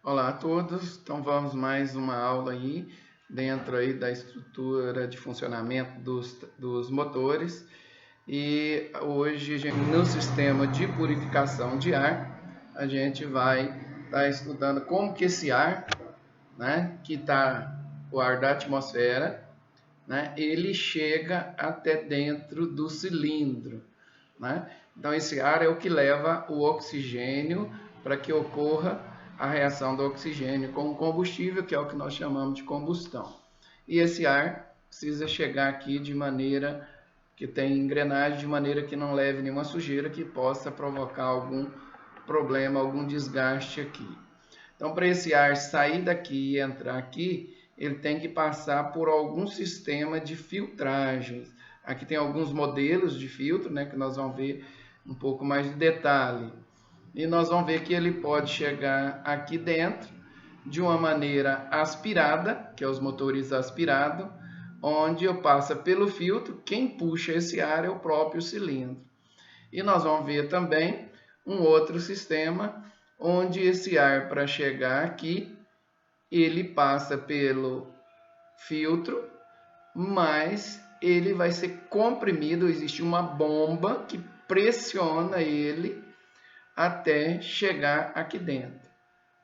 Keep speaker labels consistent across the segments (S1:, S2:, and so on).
S1: Olá a todos, então vamos mais uma aula aí dentro aí da estrutura de funcionamento dos motores e hoje no sistema de purificação de ar a gente vai estar estudando como que esse ar, né, que está o ar da atmosfera, né, ele chega até dentro do cilindro, né? Então esse ar é o que leva o oxigênio para que ocorra a reação do oxigênio com o combustível, que é o que nós chamamos de combustão. E esse ar precisa chegar aqui de maneira que tem engrenagem, de maneira que não leve nenhuma sujeira que possa provocar algum problema, algum desgaste aqui. Então, para esse ar sair daqui e entrar aqui, ele tem que passar por algum sistema de filtragem. Aqui tem alguns modelos de filtro, né, que nós vamos ver um pouco mais de detalhe. E nós vamos ver que ele pode chegar aqui dentro de uma maneira aspirada, que é os motores aspirados, onde eu passo pelo filtro, quem puxa esse ar é o próprio cilindro. E nós vamos ver também um outro sistema, onde esse ar, para chegar aqui, ele passa pelo filtro, mas ele vai ser comprimido, existe uma bomba que pressiona ele até chegar aqui dentro,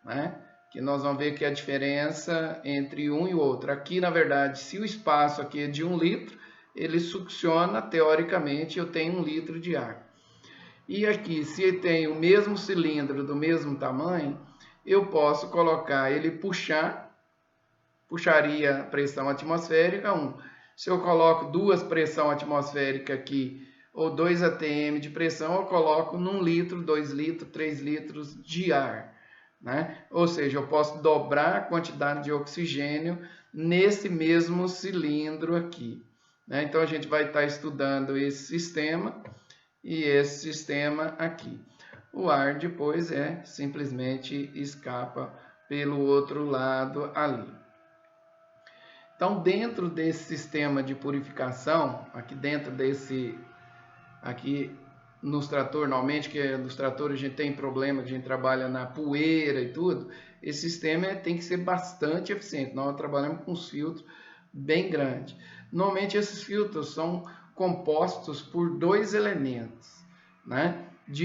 S1: né? Que nós vamos ver que a diferença entre um e o outro. Aqui, na verdade, se o espaço aqui é de 1 litro, ele succiona, teoricamente, eu tenho 1 litro de ar. E aqui, se tem o mesmo cilindro do mesmo tamanho, eu posso colocar ele puxaria pressão atmosférica 1. Se eu coloco 2 pressão atmosférica aqui, ou 2 atm de pressão, eu coloco num litro, 2 litros, 3 litros de ar, né? Ou seja, eu posso dobrar a quantidade de oxigênio nesse mesmo cilindro aqui, né? Então a gente vai estar estudando esse sistema e esse sistema aqui. O ar depois simplesmente escapa pelo outro lado ali. Então, dentro desse sistema de purificação, aqui dentro desse, aqui nos tratores, normalmente que nos tratores a gente tem problema, a gente trabalha na poeira e tudo, esse sistema tem que ser bastante eficiente. Nós trabalhamos com os filtros bem grandes. Normalmente esses filtros são compostos por 2 elementos, né? De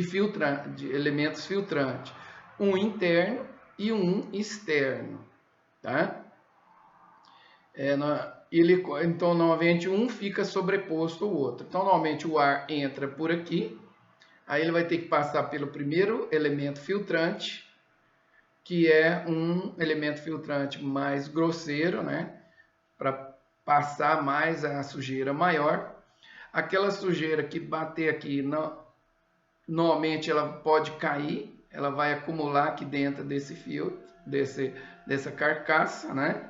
S1: elementos filtrantes, um interno e um externo, tá? Então, normalmente um fica sobreposto ao outro. Então, normalmente o ar entra por aqui, aí ele vai ter que passar pelo primeiro elemento filtrante, que é um elemento filtrante mais grosseiro, né? Para passar mais a sujeira maior. Aquela sujeira que bater aqui, normalmente ela pode cair, ela vai acumular aqui dentro desse filtro, dessa carcaça, né?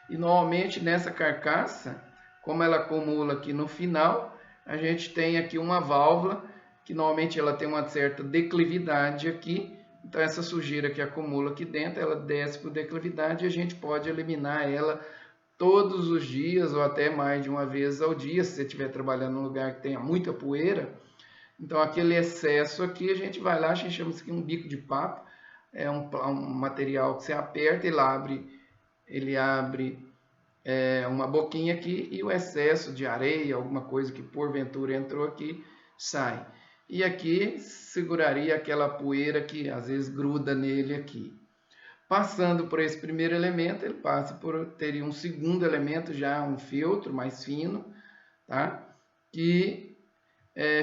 S1: E normalmente nessa carcaça, como ela acumula aqui no final, a gente tem aqui uma válvula que normalmente ela tem uma certa declividade aqui. Então essa sujeira que acumula aqui dentro, ela desce por declividade e a gente pode eliminar ela todos os dias ou até mais de uma vez ao dia, se você estiver trabalhando num lugar que tenha muita poeira. Então aquele excesso aqui, a gente vai lá, a gente chama isso aqui um bico de papo, é um material que você aperta, ele abre uma boquinha aqui e o excesso de areia, alguma coisa que porventura entrou aqui, sai. E aqui seguraria aquela poeira que às vezes gruda nele aqui. Passando por esse primeiro elemento, ele passa teria um segundo elemento, já um filtro mais fino, tá? Que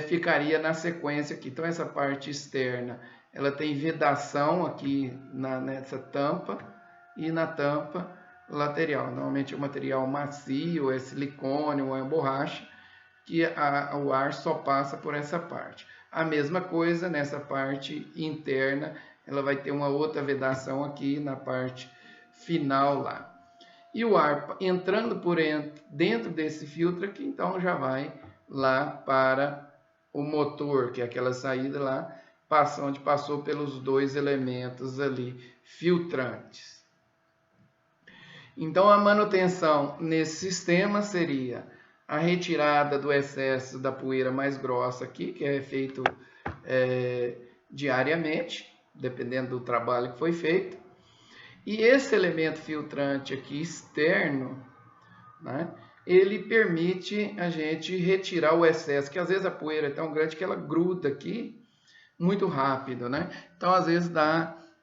S1: ficaria na sequência aqui. Então essa parte externa, ela tem vedação aqui nessa tampa e na tampa lateral. Normalmente é um material macio, é silicone ou é borracha, que o ar só passa por essa parte. A mesma coisa nessa parte interna, ela vai ter uma outra vedação aqui na parte final lá. E o ar entrando por dentro desse filtro aqui, então já vai lá para o motor, que é aquela saída lá, onde passou pelos 2 elementos ali filtrantes. Então, a manutenção nesse sistema seria a retirada do excesso da poeira mais grossa aqui, que é feito diariamente, dependendo do trabalho que foi feito. E esse elemento filtrante aqui externo, né, ele permite a gente retirar o excesso, que às vezes a poeira é tão grande que ela gruda aqui muito rápido, né? Então, às vezes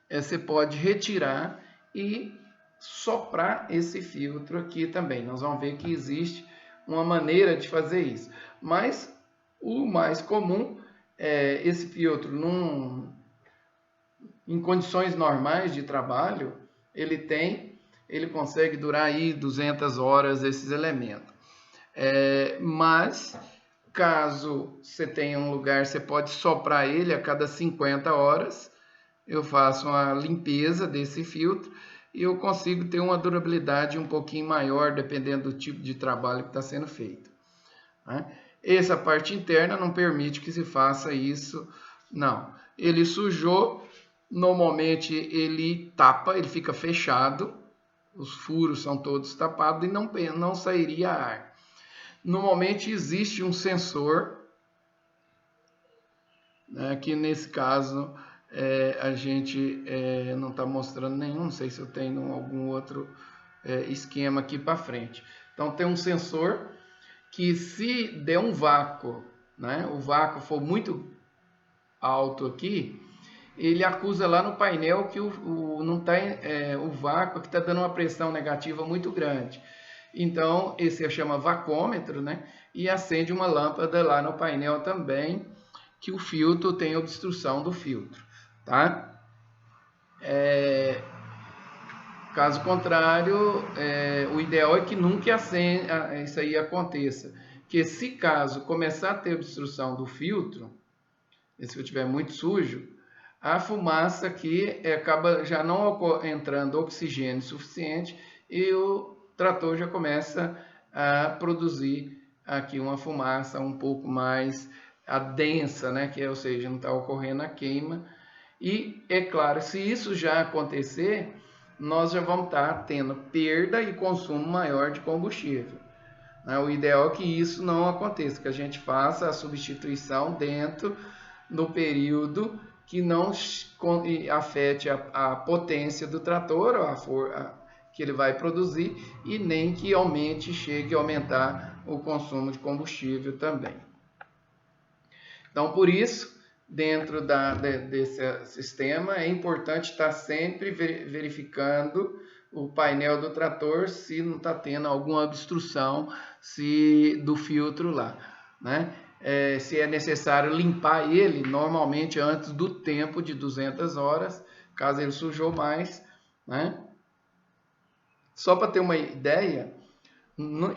S1: você pode retirar e soprar esse filtro aqui também. Nós vamos ver que existe uma maneira de fazer isso. Mas o mais comum é esse filtro em condições normais de trabalho, ele consegue durar aí 200 horas esses elementos. Mas caso você tenha um lugar, você pode soprar ele a cada 50 horas. Eu faço uma limpeza desse filtro e eu consigo ter uma durabilidade um pouquinho maior, dependendo do tipo de trabalho que está sendo feito, né? Essa parte interna não permite que se faça isso, não. Ele sujou, normalmente ele tapa, ele fica fechado, os furos são todos tapados e não sairia ar. Normalmente existe um sensor, né, que nesse caso a gente não está mostrando nenhum, não sei se eu tenho algum outro esquema aqui para frente. Então tem um sensor que, se der um vácuo, né, o vácuo for muito alto aqui, ele acusa lá no painel que não tá, o vácuo que está dando uma pressão negativa muito grande. Então, esse chama vacômetro, né? E acende uma lâmpada lá no painel também, que o filtro tem obstrução do filtro, tá? Caso contrário, o ideal é que nunca isso aí aconteça. Que se caso começar a ter obstrução do filtro, se eu tiver muito sujo, a fumaça aqui acaba já não entrando oxigênio suficiente e o trator já começa a produzir aqui uma fumaça um pouco mais densa, né? Ou seja, não está ocorrendo a queima. E, é claro, se isso já acontecer, nós já vamos estar tendo perda e consumo maior de combustível. O ideal é que isso não aconteça, que a gente faça a substituição dentro do período que não afete a potência do trator, que ele vai produzir, e nem que chegue a aumentar o consumo de combustível também. Então, por isso, dentro desse sistema, é importante estar sempre verificando o painel do trator se não está tendo alguma obstrução do filtro lá, né? Se é necessário limpar ele, normalmente antes do tempo de 200 horas, caso ele sujou mais, né? Só para ter uma ideia,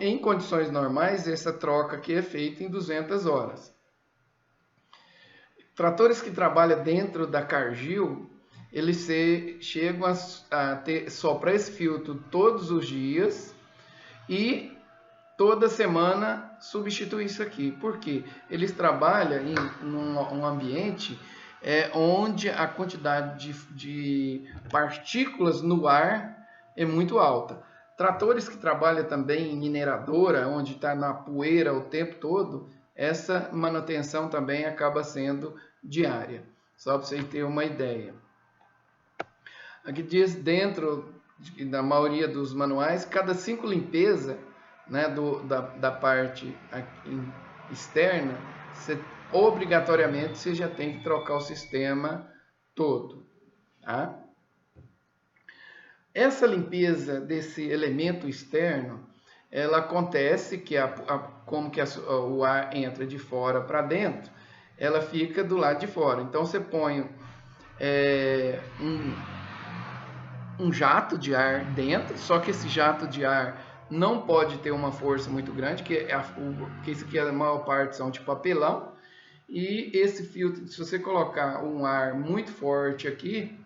S1: em condições normais, essa troca aqui é feita em 200 horas. Tratores que trabalham dentro da Cargill, eles chegam a soprar esse filtro todos os dias e toda semana substituir isso aqui. Por quê? Eles trabalham em um ambiente onde a quantidade de partículas no ar é muito alta. Tratores que trabalham também em mineradora, onde está na poeira o tempo todo, essa manutenção também acaba sendo diária. Só para vocês terem uma ideia. Aqui diz, dentro da maioria dos manuais, cada 5 limpezas, né, da parte externa, obrigatoriamente você já tem que trocar o sistema todo, tá? Essa limpeza desse elemento externo, ela acontece que como que o ar entra de fora para dentro, ela fica do lado de fora. Então você põe um jato de ar dentro, só que esse jato de ar não pode ter uma força muito grande, que isso aqui a maior parte são de papelão, e esse filtro, se você colocar um ar muito forte aqui,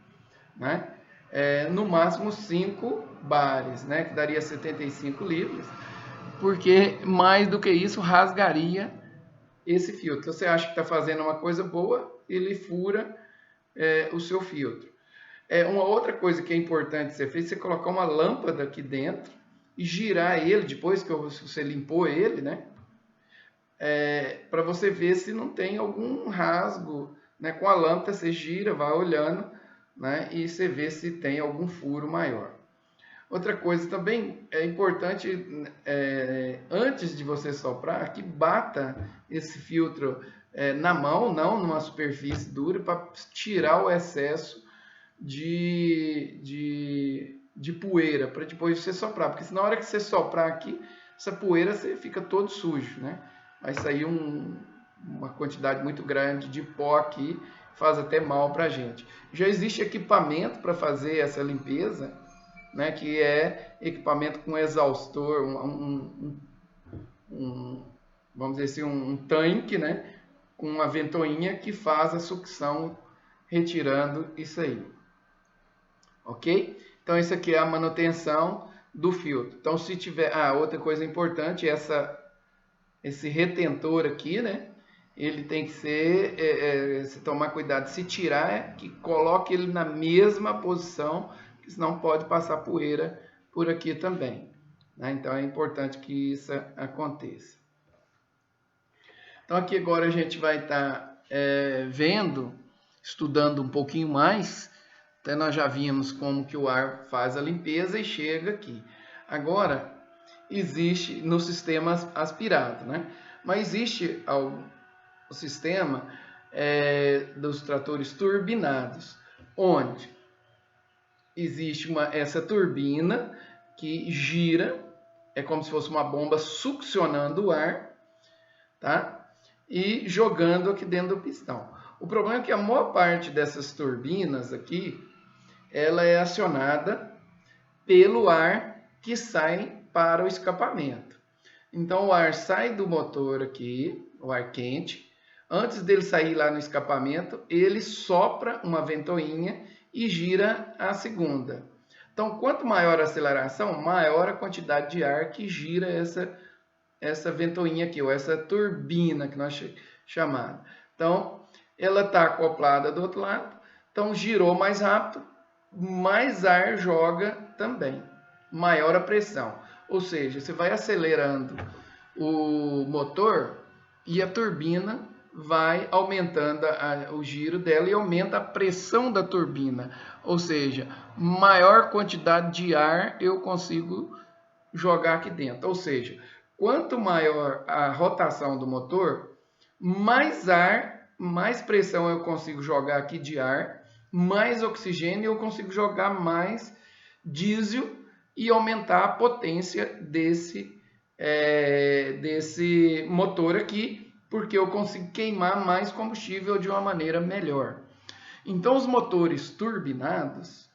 S1: né, no máximo 5 bares, né, que daria 75 litros, porque mais do que isso rasgaria esse filtro. Você acha que está fazendo uma coisa boa, ele fura o seu filtro. Uma outra coisa que é importante ser feita, você colocar uma lâmpada aqui dentro e girar ele, depois que você limpou ele, né? Para você ver se não tem algum rasgo, né? Com a lâmpada você gira, vai olhando né? E você vê se tem algum furo maior. Outra coisa também é importante, antes de você soprar, que bata esse filtro na mão, não numa superfície dura, para tirar o excesso de poeira, para depois você soprar. Porque se na hora que você soprar aqui, essa poeira você fica todo sujo, né? Vai sair uma quantidade muito grande de pó aqui, faz até mal para a gente. Já existe equipamento para fazer essa limpeza, né, que é equipamento com exaustor, vamos dizer assim, um tanque, né, com uma ventoinha que faz a sucção retirando isso aí. Ok? Então, isso aqui é a manutenção do filtro. Então, se tiver... outra coisa importante, esse retentor aqui, né? Ele tem que ser... se tomar cuidado, se tirar, que coloque ele na mesma posição, senão pode passar poeira por aqui também, né? Então é importante que isso aconteça. Então aqui agora a gente vai estar estudando um pouquinho mais. Até nós já vimos como que o ar faz a limpeza e chega aqui. Agora existe no sistema aspirado, né? Mas existe o sistema dos tratores turbinados, onde existe essa turbina que gira, é como se fosse uma bomba succionando o ar, tá? E jogando aqui dentro do pistão. O problema é que a maior parte dessas turbinas aqui, ela é acionada pelo ar que sai para o escapamento. Então o ar sai do motor aqui, o ar quente, antes dele sair lá no escapamento, ele sopra uma ventoinha e gira a segunda. Então, quanto maior a aceleração, maior a quantidade de ar que gira essa ventoinha aqui, ou essa turbina que nós chamamos. Então, ela está acoplada do outro lado, então girou mais rápido, mais ar joga também, maior a pressão. Ou seja, você vai acelerando o motor e a turbina vai aumentando o giro dela e aumenta a pressão da turbina. Ou seja, maior quantidade de ar eu consigo jogar aqui dentro. Ou seja, quanto maior a rotação do motor, mais ar, mais pressão eu consigo jogar aqui de ar, mais oxigênio eu consigo jogar mais diesel e aumentar a potência desse motor aqui, porque eu consigo queimar mais combustível de uma maneira melhor. Então, os motores turbinados,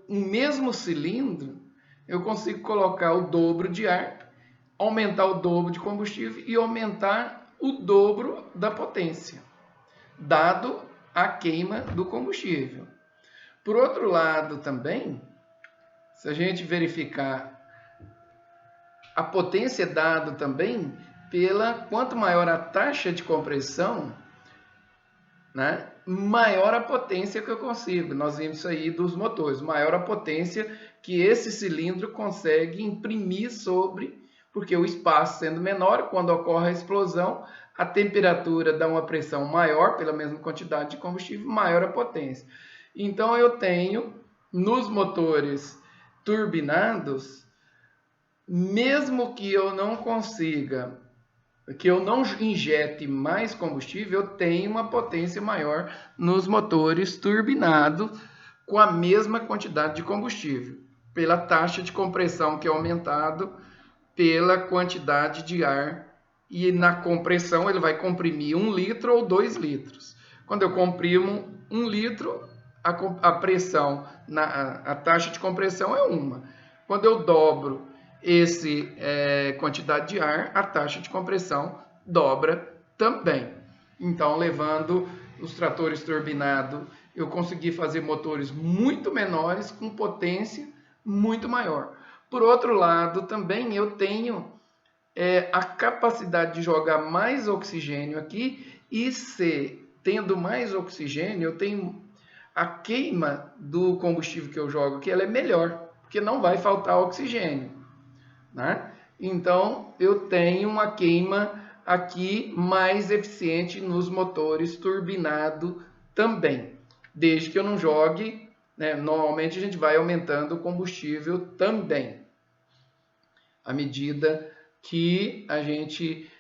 S1: um mesmo cilindro, eu consigo colocar o dobro de ar, aumentar o dobro de combustível e aumentar o dobro da potência, dado a queima do combustível. Por outro lado também, se a gente verificar, a potência é dada também quanto maior a taxa de compressão, né, maior a potência que eu consigo. Nós vimos isso aí dos motores, maior a potência que esse cilindro consegue imprimir porque o espaço sendo menor, quando ocorre a explosão, a temperatura dá uma pressão maior pela mesma quantidade de combustível, maior a potência. Então eu tenho nos motores turbinados, mesmo que eu não consiga, que eu não injete mais combustível, eu tenho uma potência maior nos motores turbinados com a mesma quantidade de combustível, pela taxa de compressão que é aumentado pela quantidade de ar, e na compressão ele vai comprimir 1 litro ou 2 litros. Quando eu comprimo 1 litro, a pressão, a taxa de compressão é 1. Quando eu dobro quantidade de ar, a taxa de compressão dobra também. Então, levando os tratores turbinados, eu consegui fazer motores muito menores com potência muito maior. Por outro lado, também eu tenho a capacidade de jogar mais oxigênio aqui, e tendo mais oxigênio, eu tenho a queima do combustível que eu jogo aqui, ela é melhor, porque não vai faltar oxigênio, né? Então, eu tenho uma queima aqui mais eficiente nos motores turbinados também, desde que eu não jogue, né? Normalmente a gente vai aumentando o combustível também, à medida que a gente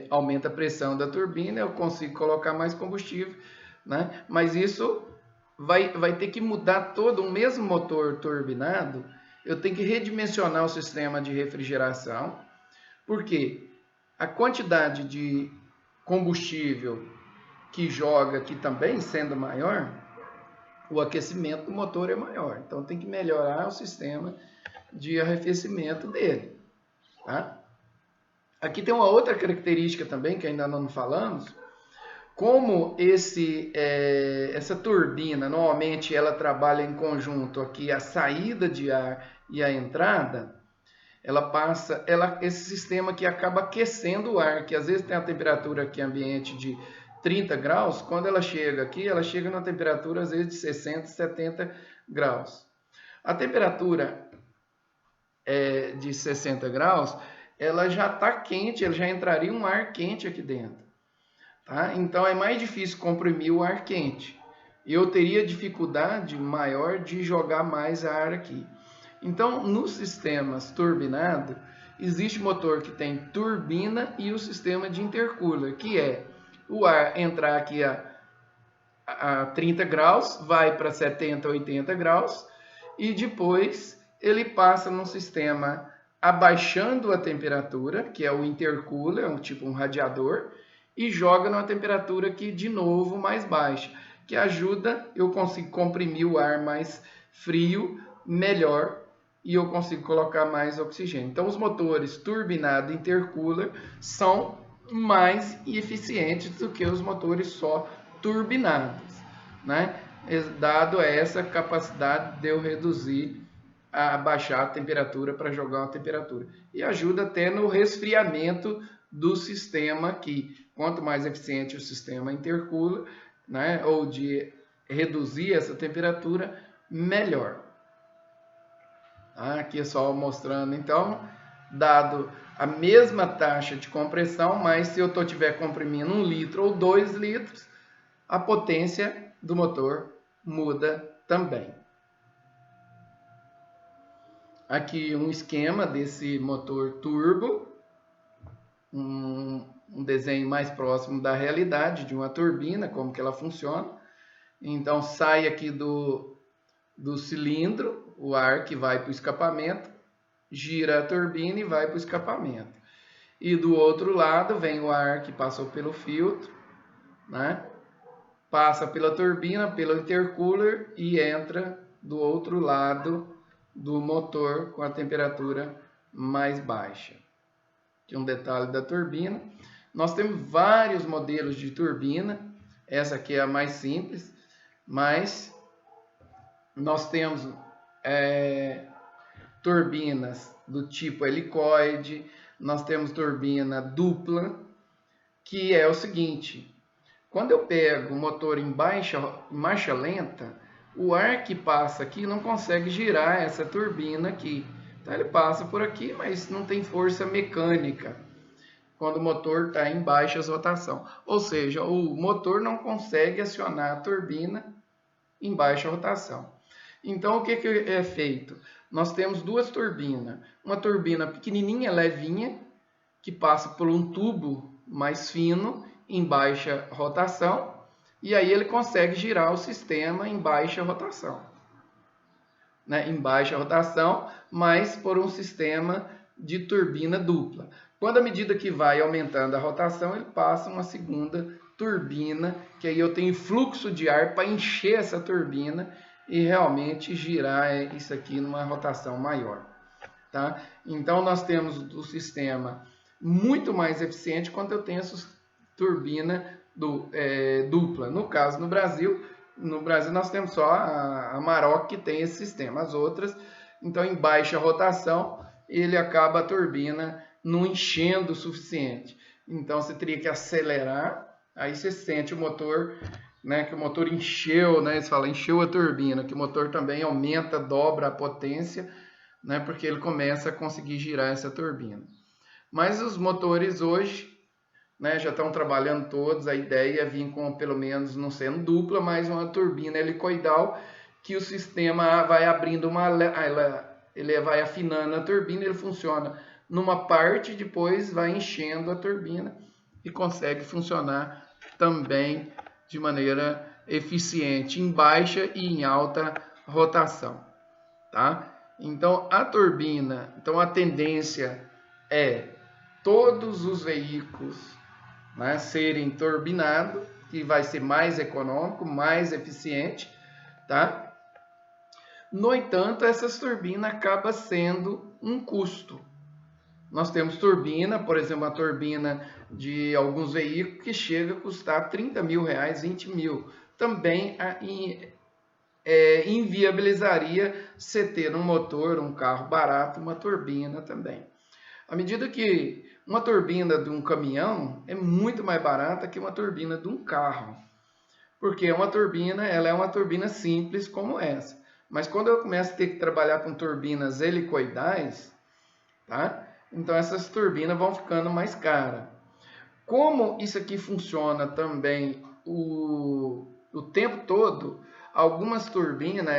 S1: aumenta a pressão da turbina, eu consigo colocar mais combustível, né? Mas isso vai ter que mudar todo o mesmo motor turbinado, eu tenho que redimensionar o sistema de refrigeração, porque a quantidade de combustível que joga aqui também, sendo maior, o aquecimento do motor é maior. Então tem que melhorar o sistema de arrefecimento dele. Tá? Aqui tem uma outra característica também que ainda não falamos. Como essa turbina, normalmente ela trabalha em conjunto aqui, a saída de ar e a entrada, esse sistema aqui acaba aquecendo o ar, que às vezes tem a temperatura aqui ambiente de 30 graus, quando ela chega aqui, ela chega na temperatura às vezes de 60, 70 graus. A temperatura de 60 graus, ela já está quente, ela já entraria um ar quente aqui dentro. Tá? Então é mais difícil comprimir o ar quente. Eu teria dificuldade maior de jogar mais ar aqui. Então, nos sistemas turbinados, existe motor que tem turbina e o sistema de intercooler, que é o ar entrar aqui a 30 graus, vai para 70, 80 graus, e depois ele passa num sistema abaixando a temperatura, que é o intercooler, tipo um radiador, e joga numa temperatura aqui de novo mais baixa, que ajuda, eu consigo comprimir o ar mais frio, melhor, e eu consigo colocar mais oxigênio. Então os motores turbinado intercooler são mais eficientes do que os motores só turbinados, né? Dado essa capacidade de eu reduzir, baixar a temperatura para jogar uma temperatura. E ajuda até no resfriamento do sistema aqui. Quanto mais eficiente o sistema intercooler, né, ou de reduzir essa temperatura, melhor. Aqui é só mostrando, então, dado a mesma taxa de compressão, mas se eu estiver comprimindo 1 litro ou 2 litros, a potência do motor muda também. Aqui um esquema desse motor turbo, um desenho mais próximo da realidade de uma turbina, como que ela funciona. Então sai aqui do cilindro o ar que vai para o escapamento, gira a turbina e vai para o escapamento. E do outro lado vem o ar que passou pelo filtro, né? Passa pela turbina, pelo intercooler e entra do outro lado do motor com a temperatura mais baixa. Aqui um detalhe da turbina. Nós temos vários modelos de turbina. Essa aqui é a mais simples, mas nós temos turbinas do tipo helicoide, nós temos turbina dupla, que é o seguinte: quando eu pego o motor em marcha lenta, o ar que passa aqui não consegue girar essa turbina aqui. Então ele passa por aqui, mas não tem força mecânica quando o motor está em baixa rotação. Ou seja, o motor não consegue acionar a turbina em baixa rotação. Então o que é feito? Nós temos duas turbinas. Uma turbina pequenininha, levinha, que passa por um tubo mais fino em baixa rotação, e aí ele consegue girar o sistema em baixa rotação. Né? Em baixa rotação, mas por um sistema de turbina dupla. Quando à medida que vai aumentando a rotação, ele passa uma segunda turbina, que aí eu tenho fluxo de ar para encher essa turbina e realmente girar isso aqui numa rotação maior. Tá? Então nós temos o sistema muito mais eficiente quando eu tenho essa turbina dupla. No caso, no Brasil nós temos só a Amarok que tem esse sistema. As outras, então em baixa rotação, ele acaba a turbina não enchendo o suficiente. Então você teria que acelerar, aí você sente o motor, né, que o motor encheu, né, eles falam encheu a turbina, que o motor também aumenta, dobra a potência, né, porque ele começa a conseguir girar essa turbina. Mas os motores hoje né, já estão trabalhando todos. A ideia é vir com, pelo menos, não sendo dupla, mas uma turbina helicoidal, que o sistema vai abrindo ele vai afinando a turbina, ele funciona numa parte, depois vai enchendo a turbina e consegue funcionar também de maneira eficiente em baixa e em alta rotação, tá? Então a turbina, então a tendência é todos os veículos, né, serem turbinados, que vai ser mais econômico, mais eficiente, tá? No entanto, essas turbinas acabam sendo um custo. Nós temos turbina, por exemplo, a turbina de alguns veículos que chega a custar 30 mil reais, 20 mil. Também inviabilizaria você ter um motor, um carro barato, uma turbina também. À medida que uma turbina de um caminhão é muito mais barata que uma turbina de um carro. Porque uma turbina, ela é uma turbina simples como essa. Mas quando eu começo a ter que trabalhar com turbinas helicoidais, tá? Então essas turbinas vão ficando mais caras. Como isso aqui funciona também o tempo todo, algumas turbinas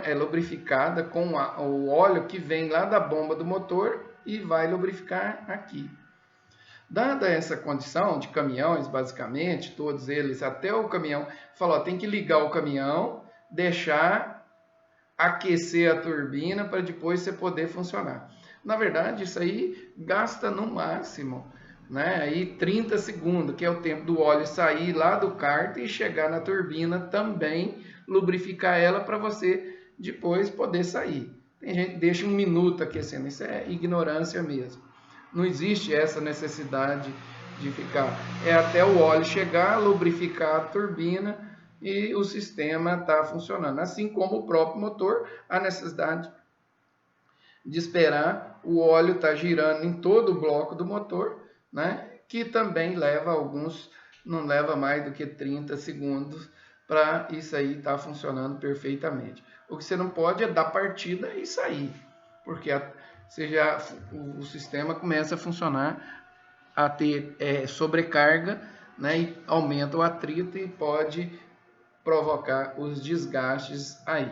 S1: é lubrificada com o óleo que vem lá da bomba do motor e vai lubrificar aqui. Dada essa condição de caminhões, basicamente, todos eles, até o caminhão, falou, tem que ligar o caminhão, deixar aquecer a turbina para depois você poder funcionar. Na verdade, isso aí gasta no máximo, né, aí 30 segundos, que é o tempo do óleo sair lá do cárter e chegar na turbina também, lubrificar ela para você depois poder sair. Tem gente que deixa 1 minuto aquecendo, isso é ignorância mesmo. Não existe essa necessidade de ficar. É até o óleo chegar, lubrificar a turbina e o sistema está funcionando. Assim como o próprio motor, a necessidade de esperar o óleo estar girando em todo o bloco do motor, né? Que também leva não leva mais do que 30 segundos para isso aí estar funcionando perfeitamente. O que você não pode é dar partida e sair, porque o sistema começa a funcionar, a ter sobrecarga, né, e aumenta o atrito e pode provocar os desgastes aí.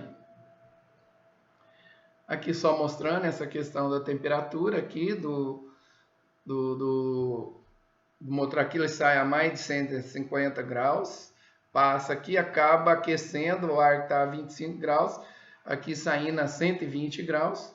S1: Aqui só mostrando essa questão da temperatura aqui do motor. Aqui ele sai a mais de 150 graus, passa aqui, acaba aquecendo, o ar que está a 25 graus, aqui saindo a 120 graus,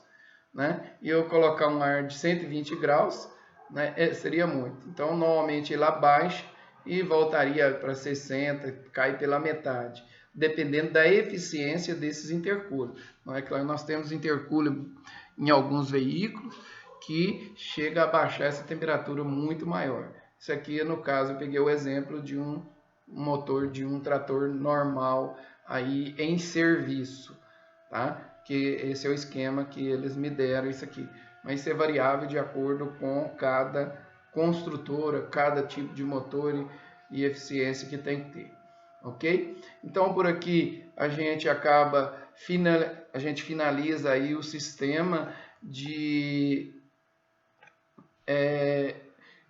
S1: né? E eu colocar um ar de 120 graus, né, seria muito. Então, normalmente ele abaixa e voltaria para 60, cai pela metade, dependendo da eficiência desses intercooler. Não é claro, nós temos intercooler em alguns veículos que chega a baixar essa temperatura muito maior. Isso aqui, no caso, eu peguei o exemplo de um motor de um trator normal aí em serviço, tá? Que esse é o esquema que eles me deram isso aqui. Mas isso é variável de acordo com cada construtora, cada tipo de motor e eficiência que tem que ter, ok? Então por aqui a gente finaliza aí o sistema de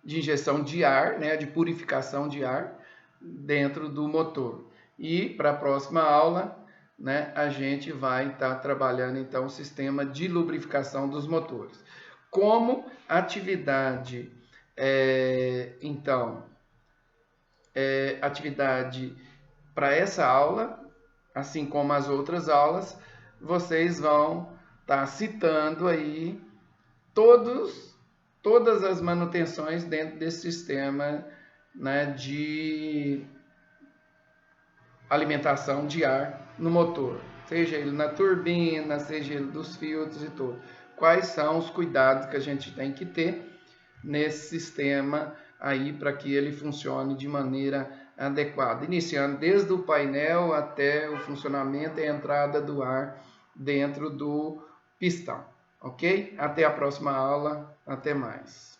S1: injeção de ar, né, de purificação de ar dentro do motor. E para a próxima aula, né, a gente vai estar trabalhando então o sistema de lubrificação dos motores. Como atividade, atividade para essa aula, assim como as outras aulas, vocês vão estar citando aí todas as manutenções dentro desse sistema, né, de alimentação de ar no motor, seja ele na turbina, seja ele dos filtros e tudo. Quais são os cuidados que a gente tem que ter nesse sistema aí para que ele funcione de maneira adequada, iniciando desde o painel até o funcionamento e a entrada do ar dentro do pistão, ok? Até a próxima aula, até mais.